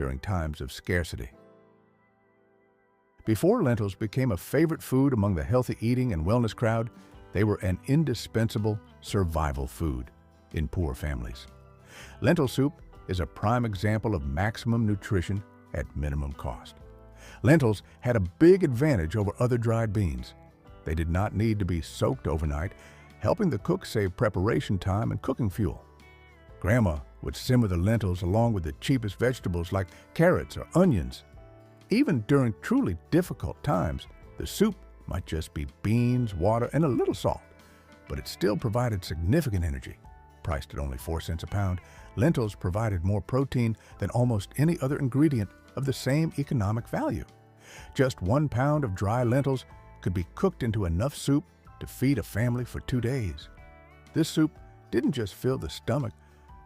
during times of scarcity. Before lentils became a favorite food among the healthy eating and wellness crowd, they were an indispensable survival food in poor families. Lentil soup is a prime example of maximum nutrition at minimum cost. Lentils had a big advantage over other dried beans. They did not need to be soaked overnight, helping the cook save preparation time and cooking fuel. Grandma would simmer the lentils along with the cheapest vegetables like carrots or onions. Even during truly difficult times, the soup might just be beans, water, and a little salt, but it still provided significant energy. Priced at only 4 cents a pound, lentils provided more protein than almost any other ingredient of the same economic value. Just 1 pound of dry lentils could be cooked into enough soup to feed a family for 2 days. This soup didn't just fill the stomach,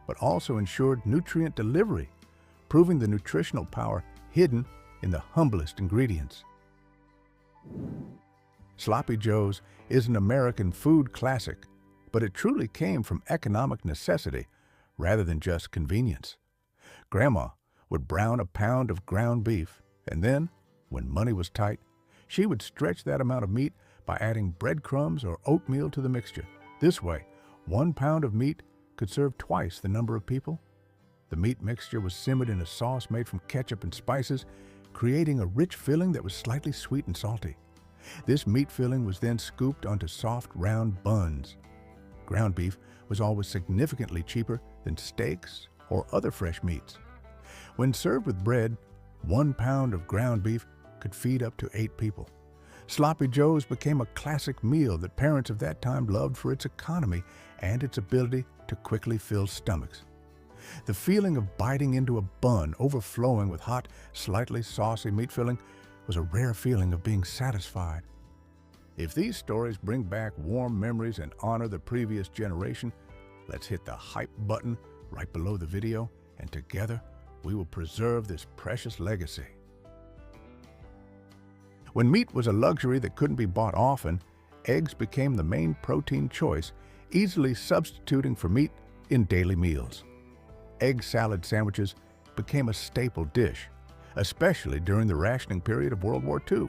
but also ensured nutrient delivery, proving the nutritional power hidden in the humblest ingredients. Sloppy Joe's is an American food classic, but it truly came from economic necessity rather than just convenience. Grandma would brown a pound of ground beef, and then, when money was tight, she would stretch that amount of meat by adding breadcrumbs or oatmeal to the mixture. This way, 1 pound of meat could serve twice the number of people. The meat mixture was simmered in a sauce made from ketchup and spices, creating a rich filling that was slightly sweet and salty. This meat filling was then scooped onto soft, round buns. Ground beef was always significantly cheaper than steaks or other fresh meats. When served with bread, 1 pound of ground beef could feed up to 8 people. Sloppy Joe's became a classic meal that parents of that time loved for its economy and its ability to quickly fill stomachs. The feeling of biting into a bun overflowing with hot, slightly saucy meat filling was a rare feeling of being satisfied. If these stories bring back warm memories and honor the previous generation, let's hit the hype button right below the video, and together we will preserve this precious legacy. When meat was a luxury that couldn't be bought often, eggs became the main protein choice, easily substituting for meat in daily meals. Egg salad sandwiches became a staple dish, especially during the rationing period of World War II.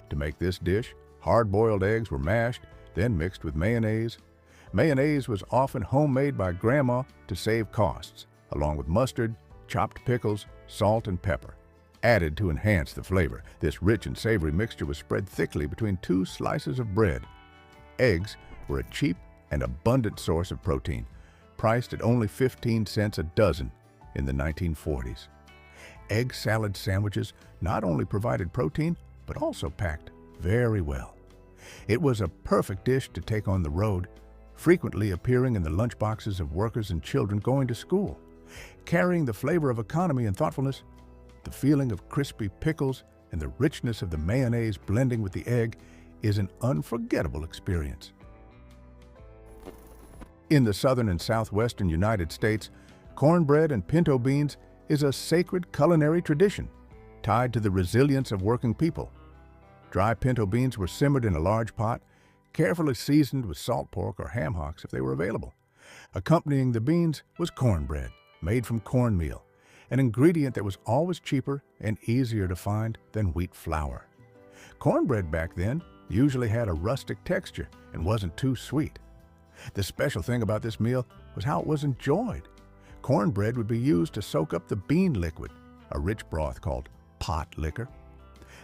To make this dish, hard-boiled eggs were mashed, then mixed with mayonnaise. Mayonnaise was often homemade by Grandma to save costs, along with mustard, chopped pickles, salt, and pepper. Added to enhance the flavor, this rich and savory mixture was spread thickly between 2 slices of bread. Eggs were a cheap and abundant source of protein, priced at only 15 cents a dozen in the 1940s. Egg salad sandwiches not only provided protein, but also packed very well. It was a perfect dish to take on the road, frequently appearing in the lunchboxes of workers and children going to school. Carrying the flavor of economy and thoughtfulness, the feeling of crispy pickles and the richness of the mayonnaise blending with the egg is an unforgettable experience. In the southern and southwestern United States, cornbread and pinto beans is a sacred culinary tradition tied to the resilience of working people. Dry pinto beans were simmered in a large pot, carefully seasoned with salt pork or ham hocks if they were available. Accompanying the beans was cornbread, made from cornmeal, an ingredient that was always cheaper and easier to find than wheat flour. Cornbread back then usually had a rustic texture and wasn't too sweet. The special thing about this meal was how it was enjoyed. Cornbread would be used to soak up the bean liquid, a rich broth called pot liquor.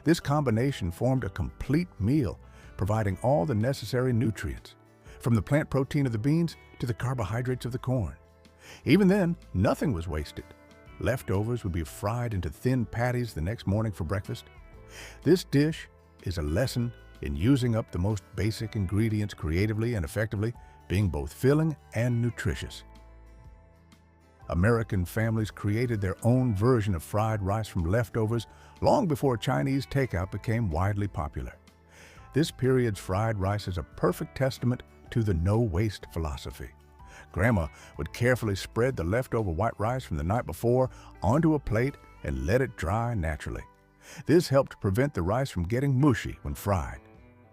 This combination formed a complete meal, providing all the necessary nutrients, from the plant protein of the beans to the carbohydrates of the corn. Even then, nothing was wasted. Leftovers would be fried into thin patties the next morning for breakfast. This dish is a lesson in using up the most basic ingredients creatively and effectively, being both filling and nutritious. American families created their own version of fried rice from leftovers long before Chinese takeout became widely popular. This period's fried rice is a perfect testament to the no-waste philosophy. Grandma would carefully spread the leftover white rice from the night before onto a plate and let it dry naturally. This helped prevent the rice from getting mushy when fried.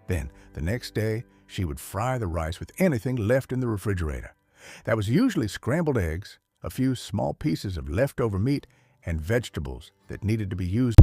Then, the next day, she would fry the rice with anything left in the refrigerator. That was usually scrambled eggs, a few small pieces of leftover meat, and vegetables that needed to be used